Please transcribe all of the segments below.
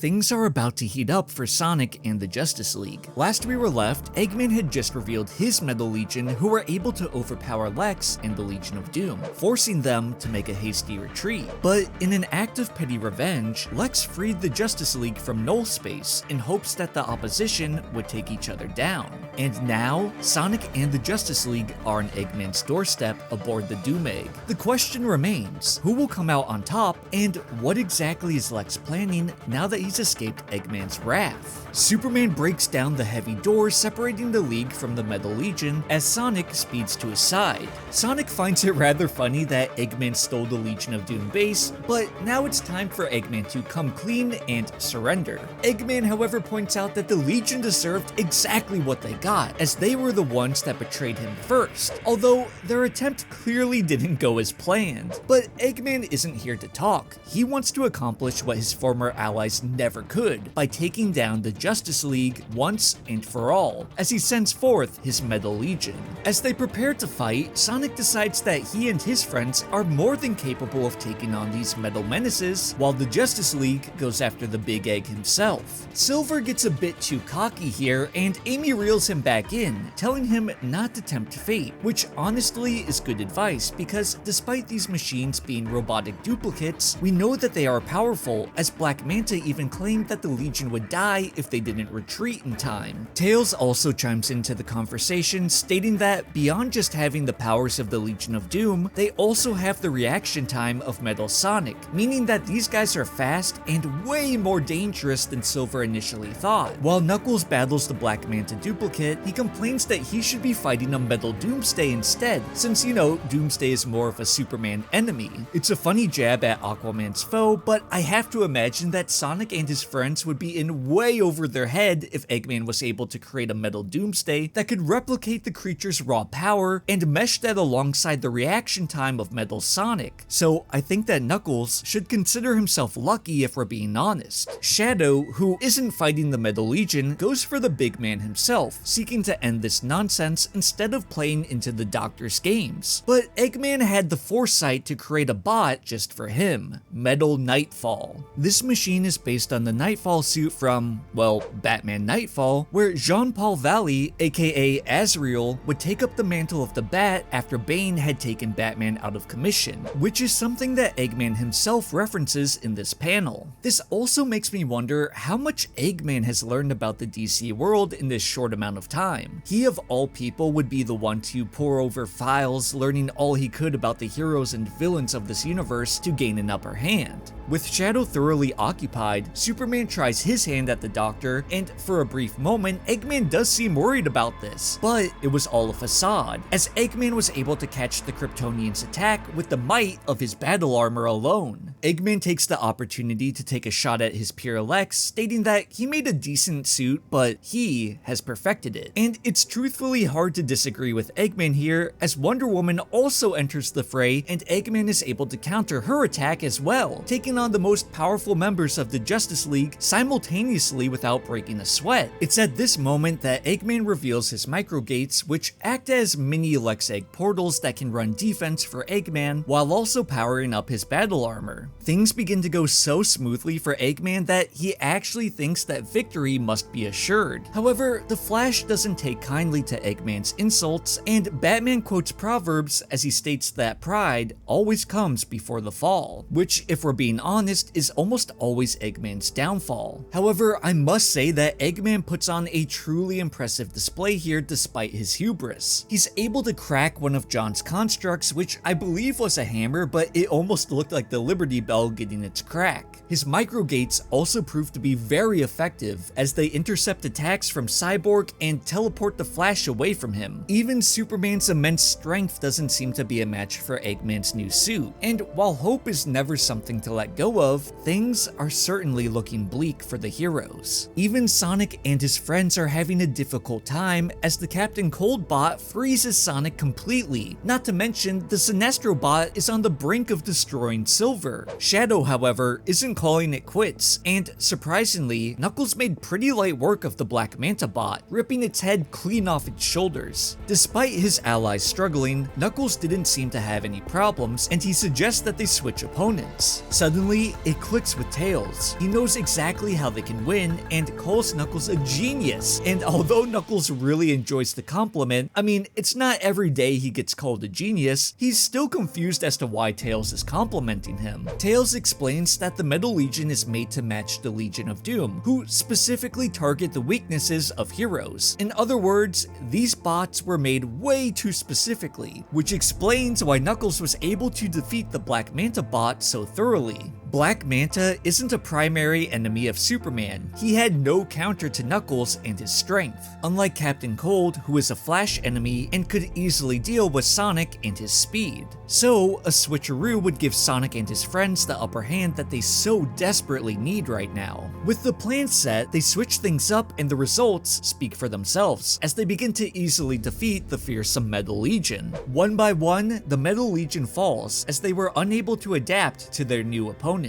things are about to heat up for Sonic and the Justice League. Last we were left, Eggman had just revealed his Metal Legion, who were able to overpower Lex and the Legion of Doom, forcing them to make a hasty retreat. But in an act of petty revenge, Lex freed the Justice League from null space in hopes that the opposition would take each other down. And now, Sonic and the Justice League are on Eggman's doorstep aboard the Doom Egg. The question remains, who will come out on top, and what exactly is Lex planning now that he's escaped Eggman's wrath? Superman breaks down the heavy door separating the League from the Metal Legion as Sonic speeds to his side. Sonic finds it rather funny that Eggman stole the Legion of Doom base, but now it's time for Eggman to come clean and surrender. Eggman, however, points out that the Legion deserved exactly what they got, as they were the ones that betrayed him first, although their attempt clearly didn't go as planned. But Eggman isn't here to talk. He wants to accomplish what his former allies never could, by taking down the Justice League once and for all, as he sends forth his Metal Legion. As they prepare to fight, Sonic decides that he and his friends are more than capable of taking on these metal menaces, while the Justice League goes after the Big Egg himself. Silver gets a bit too cocky here, and Amy reels him back in, telling him not to tempt fate, which honestly is good advice, because despite these machines being robotic duplicates, we know that they are powerful, as Black Manta even claimed that the Legion would die if they didn't retreat in time. Tails also chimes into the conversation, stating that beyond just having the powers of the Legion of Doom, they also have the reaction time of Metal Sonic, meaning that these guys are fast and way more dangerous than Silver initially thought. While Knuckles battles the Black Manta duplicate, he complains that he should be fighting a Metal Doomsday instead, since, you know, Doomsday is more of a Superman enemy. It's a funny jab at Aquaman's foe, but I have to imagine that Sonic and his friends would be in way over their head if Eggman was able to create a Metal Doomsday that could replicate the creature's raw power and mesh that alongside the reaction time of Metal Sonic. So I think that Knuckles should consider himself lucky if we're being honest. Shadow, who isn't fighting the Metal Legion, goes for the big man himself, seeking to end this nonsense instead of playing into the Doctor's games. But Eggman had the foresight to create a bot just for him, Metal Nightfall. This machine is based on the Nightfall suit from, well, Batman Nightfall, where Jean-Paul Valley, aka Azrael, would take up the mantle of the Bat after Bane had taken Batman out of commission, which is something that Eggman himself references in this panel. This also makes me wonder how much Eggman has learned about the DC world in this short amount of time. He of all people would be the one to pore over files, learning all he could about the heroes and villains of this universe to gain an upper hand. With Shadow thoroughly occupied, Superman tries his hand at the Doctor, and for a brief moment, Eggman does seem worried about this, but it was all a facade, as Eggman was able to catch the Kryptonian's attack with the might of his battle armor alone. Eggman takes the opportunity to take a shot at his peer Lex, stating that he made a decent suit, but he has perfected it. And it's truthfully hard to disagree with Eggman here, as Wonder Woman also enters the fray, and Eggman is able to counter her attack as well, taking on the most powerful members of the Justice League simultaneously without breaking a sweat. It's at this moment that Eggman reveals his microgates, which act as mini Lex Egg portals that can run defense for Eggman while also powering up his battle armor. Things begin to go so smoothly for Eggman that he actually thinks that victory must be assured. However, the Flash doesn't take kindly to Eggman's insults, and Batman quotes Proverbs as he states that pride always comes before the fall, which, if we're being honest, is almost always Eggman's downfall. However, I must say that Eggman puts on a truly impressive display here despite his hubris. He's able to crack one of John's constructs, which I believe was a hammer, but it almost looked like the Liberty Bell getting its crack. His microgates also prove to be very effective, as they intercept attacks from Cyborg and teleport the Flash away from him. Even Superman's immense strength doesn't seem to be a match for Eggman's new suit, and while hope is never something to let go of, things are certainly looking bleak for the heroes. Even Sonic and his friends are having a difficult time, as the Captain Cold bot freezes Sonic completely. Not to mention, the Sinestro bot is on the brink of destroying Silver. Shadow, however, isn't calling it quits, and surprisingly, Knuckles made pretty light work of the Black Manta bot, ripping its head clean off its shoulders. Despite his allies struggling, Knuckles didn't seem to have any problems, and he suggests that they switch opponents. Suddenly, it clicks with Tails. He knows exactly how they can win, and calls Knuckles a genius. And although Knuckles really enjoys the compliment, I mean, it's not every day he gets called a genius, he's still confused as to why Tails is complimenting him. Tails explains that the Metal Legion is made to match the Legion of Doom, who specifically target the weaknesses of heroes. In other words, these bots were made way too specifically, which explains why Knuckles was able to defeat the Black Manta bot so thoroughly. Black Manta isn't a primary enemy of Superman. He had no counter to Knuckles and his strength, unlike Captain Cold, who is a Flash enemy and could easily deal with Sonic and his speed. So, a switcheroo would give Sonic and his friends the upper hand that they so desperately need right now. With the plan set, they switch things up and the results speak for themselves, as they begin to easily defeat the fearsome Metal Legion. One by one, the Metal Legion falls, as they were unable to adapt to their new opponents.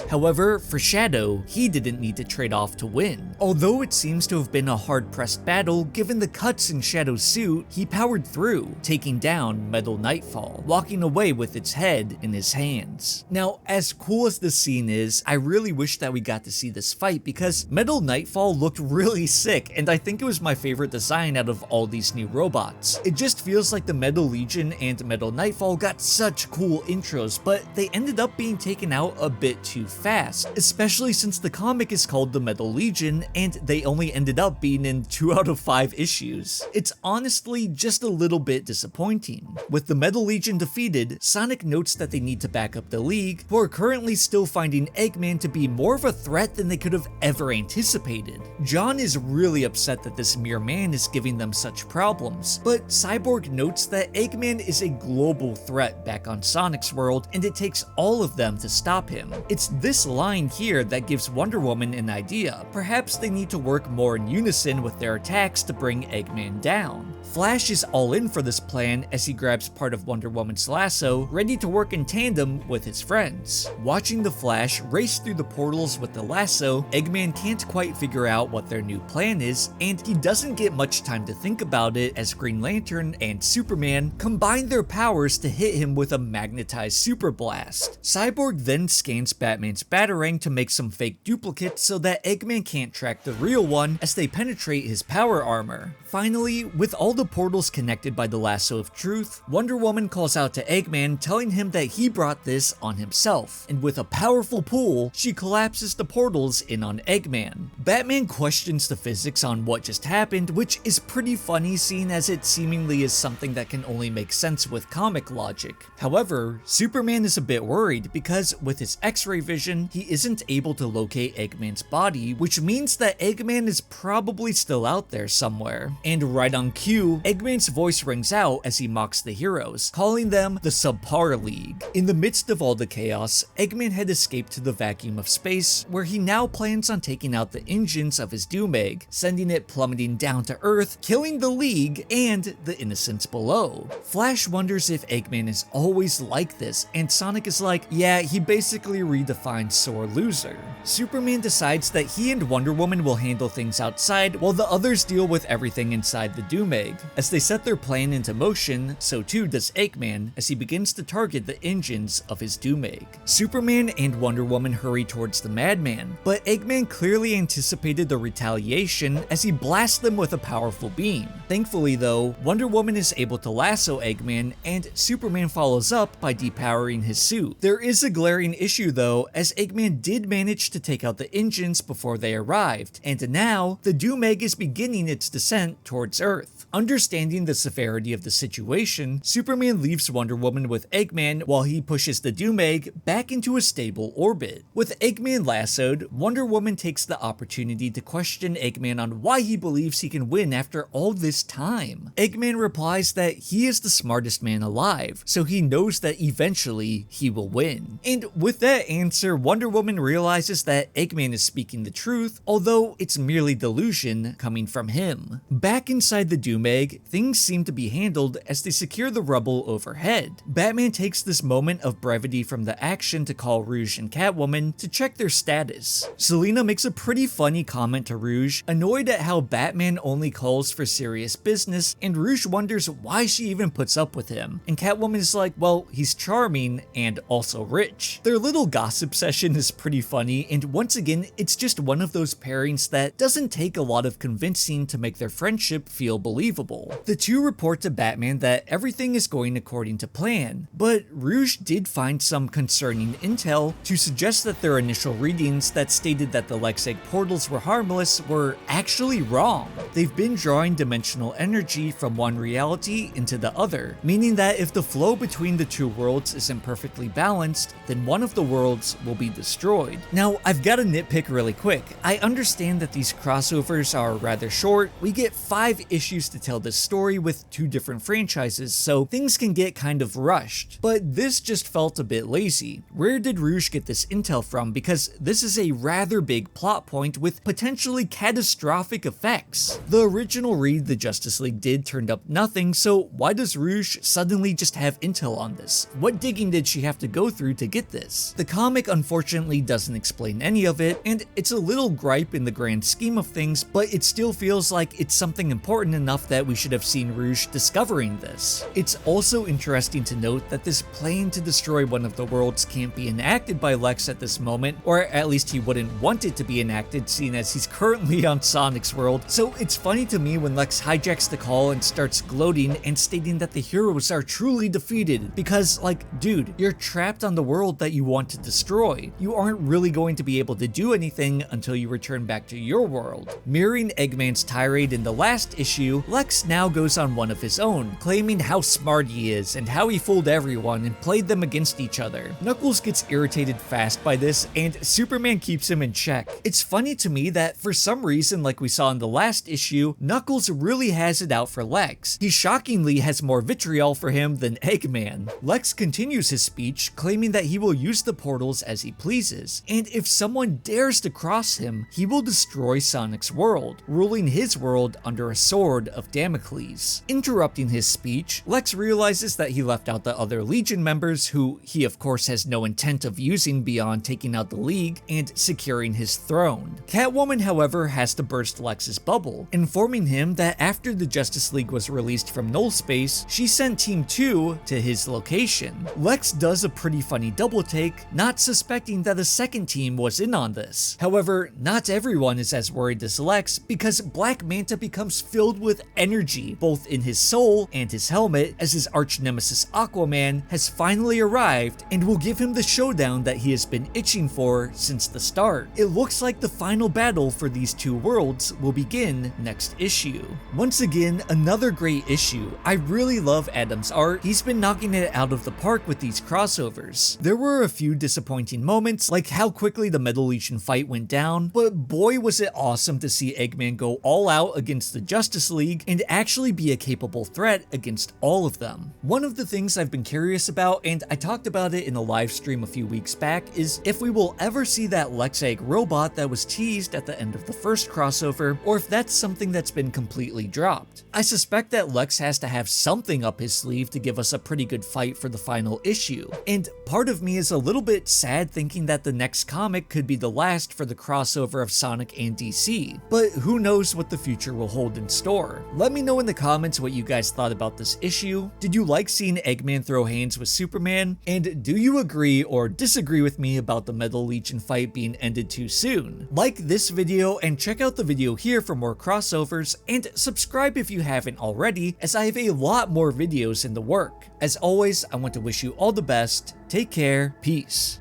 However, for Shadow, he didn't need to trade off to win. Although it seems to have been a hard-pressed battle, given the cuts in Shadow's suit, he powered through, taking down Metal Nightfall, walking away with its head in his hands. Now, as cool as this scene is, I really wish that we got to see this fight because Metal Nightfall looked really sick, and I think it was my favorite design out of all these new robots. It just feels like the Metal Legion and Metal Nightfall got such cool intros, but they ended up being taken out a bit too fast, especially since the comic is called the Metal Legion and they only ended up being in 2 out of 5 issues. It's honestly just a little bit disappointing. With the Metal Legion defeated, Sonic notes that they need to back up the League, who are currently still finding Eggman to be more of a threat than they could have ever anticipated. John is really upset that this mere man is giving them such problems, but Cyborg notes that Eggman is a global threat back on Sonic's world and it takes all of them to stop him. It's this line here that gives Wonder Woman an idea. Perhaps they need to work more in unison with their attacks to bring Eggman down. Flash is all in for this plan as he grabs part of Wonder Woman's lasso, ready to work in tandem with his friends. Watching the Flash race through the portals with the lasso, Eggman can't quite figure out what their new plan is, and he doesn't get much time to think about it as Green Lantern and Superman combine their powers to hit him with a magnetized super blast. Cyborg then scans Batman's Batarang to make some fake duplicates so that Eggman can't track the real one as they penetrate his power armor. Finally, with all the portals connected by the lasso of truth, Wonder Woman calls out to Eggman telling him that he brought this on himself, and with a powerful pull, she collapses the portals in on Eggman. Batman questions the physics on what just happened, which is pretty funny seeing as it seemingly is something that can only make sense with comic logic. However, Superman is a bit worried because with his X-ray vision, he isn't able to locate Eggman's body, which means that Eggman is probably still out there somewhere. And right on cue, Eggman's voice rings out as he mocks the heroes, calling them the Subpar League. In the midst of all the chaos, Eggman had escaped to the vacuum of space, where he now plans on taking out the engines of his Doom Egg, sending it plummeting down to Earth, killing the League and the innocents below. Flash wonders if Eggman is always like this, and Sonic is like, yeah, he basically redefined sore loser. Superman decides that he and Wonder Woman will handle things outside while the others deal with everything inside the Doom Egg. As they set their plan into motion, so too does Eggman as he begins to target the engines of his Doom Egg. Superman and Wonder Woman hurry towards the Madman, but Eggman clearly anticipated the retaliation as he blasts them with a powerful beam. Thankfully though, Wonder Woman is able to lasso Eggman and Superman follows up by depowering his suit. There is a glaring issue though, as Eggman did manage to take out the engines before they arrived, and now the Doom Egg is beginning its descent towards Earth. Understanding the severity of the situation, Superman leaves Wonder Woman with Eggman while he pushes the Doom Egg back into a stable orbit. With Eggman lassoed, Wonder Woman takes the opportunity to question Eggman on why he believes he can win after all this time. Eggman replies that he is the smartest man alive, so he knows that eventually he will win. And with that, that answer, Wonder Woman realizes that Eggman is speaking the truth, although it's merely delusion coming from him. Back inside the Doom Egg, things seem to be handled as they secure the rubble overhead. Batman takes this moment of brevity from the action to call Rouge and Catwoman to check their status. Selina makes a pretty funny comment to Rouge, annoyed at how Batman only calls for serious business, and Rouge wonders why she even puts up with him. And Catwoman is like, well, he's charming and also rich. Their little gossip session is pretty funny, and once again, it's just one of those pairings that doesn't take a lot of convincing to make their friendship feel believable. The two report to Batman that everything is going according to plan, but Rouge did find some concerning intel to suggest that their initial readings that stated that the Lex Egg portals were harmless were actually wrong. They've been drawing dimensional energy from one reality into the other, meaning that if the flow between the two worlds isn't perfectly balanced, then one of the worlds will be destroyed. Now, I've got to nitpick really quick. I understand that these crossovers are rather short. We get 5 issues to tell this story with 2 different franchises, so things can get kind of rushed. But this just felt a bit lazy. Where did Rouge get this intel from? Because this is a rather big plot point with potentially catastrophic effects. The original read the Justice League did turned up nothing, so why does Rouge suddenly just have intel on this? What digging did she have to go through to get this? The comic unfortunately doesn't explain any of it, and it's a little gripe in the grand scheme of things, but it still feels like it's something important enough that we should have seen Rouge discovering this. It's also interesting to note that this plan to destroy one of the worlds can't be enacted by Lex at this moment, or at least he wouldn't want it to be enacted, seeing as he's currently on Sonic's world. So it's funny to me when Lex hijacks the call and starts gloating and stating that the heroes are truly defeated, because like, dude, you're trapped on the world that you want to destroy. You aren't really going to be able to do anything until you return back to your world. Mirroring Eggman's tirade in the last issue, Lex now goes on one of his own, claiming how smart he is and how he fooled everyone and played them against each other. Knuckles gets irritated fast by this, and Superman keeps him in check. It's funny to me that for some reason, like we saw in the last issue, Knuckles really has it out for Lex. He shockingly has more vitriol for him than Eggman. Lex continues his speech, claiming that he will use the portals as he pleases, and if someone dares to cross him, he will destroy Sonic's world, ruling his world under a sword of Damocles. Interrupting his speech, Lex realizes that he left out the other Legion members, who he of course has no intent of using beyond taking out the League and securing his throne. Catwoman, however, has to burst Lex's bubble, informing him that after the Justice League was released from Null Space, she sent Team 2 to his location. Lex does a pretty funny double take, not suspecting that a second team was in on this. However, not everyone is as worried as Lex, because Black Manta becomes filled with energy, both in his soul and his helmet, as his arch nemesis Aquaman has finally arrived and will give him the showdown that he has been itching for since the start. It looks like the final battle for these two worlds will begin next issue. Once again, another great issue. I really love Adam's art. He's been knocking it out of the park with these crossovers. There were a few disappointing moments, like how quickly the Metal Legion fight went down, but boy was it awesome to see Eggman go all out against the Justice League and actually be a capable threat against all of them. One of the things I've been curious about, and I talked about it in a live stream a few weeks back, is if we will ever see that Lex Egg robot that was teased at the end of the first crossover, or if that's something that's been completely dropped. I suspect that Lex has to have something up his sleeve to give us a pretty good fight for the final issue, and part of me is a little bit sad thinking that the next comic could be the last for the crossover of Sonic and DC, but who knows what the future will hold in store. Let me know in the comments what you guys thought about this issue. Did you like seeing Eggman throw hands with Superman? And do you agree or disagree with me about the Metal Legion fight being ended too soon? Like this video and check out the video here for more crossovers, and subscribe if you haven't already, as I have a lot more videos in the work. As always, I want to wish you all the best, take care, peace.